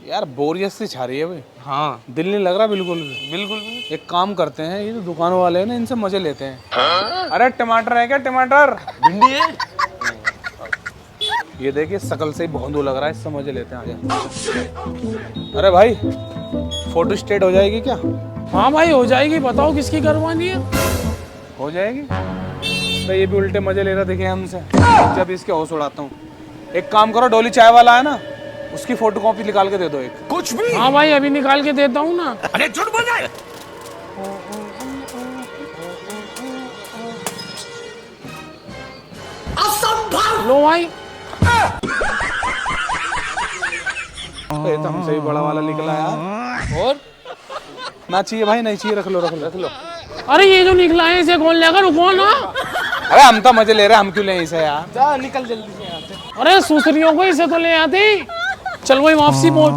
यार बोरियत सी छा रही है भाई। हाँ दिल नहीं लग रहा बिल्कुल भी। बिल्कुल भी। एक काम करते हैं, ये जो दुकान वाले हैं ना, इनसे मजे लेते हैं। अरे टमाटर है क्या? टमाटर। भिंडी है। ये देखिए शकल से ही बहुत वो लग रहा है, इससे मजे लेते हैं। आजा। अरे भाई फोटो स्टेट हो जाएगी क्या? हाँ भाई हो जाएगी, बताओ किसकी करवानी है। हो जाएगी। तो ये भी उल्टे मजे ले रहा देखे हमसे, जब इसके होश उड़ाता हूँ। एक काम करो, डोली चाय वाला है ना, उसकी फोटो कॉपी निकाल के दे दो एक। कुछ भी। हाँ भाई अभी निकाल के देता हूँ ना। अरे झूठ बोल रहा है। लो भाई। ये तो हमसे भी बड़ा वाला निकला यार। और ना चाहिए भाई, नहीं चाहिए, रख लो रख लो रख लो। अरे ये जो निकला है इसे कौन लेगा, रुको ना। अरे हम तो मजे ले रहे हैं, हम क्यों लें इसे यार। जा निकल जल्दी से यहाँ से। अरे सुसरियों को इसे तो ले आते। चल भाई वापसी पहुंच।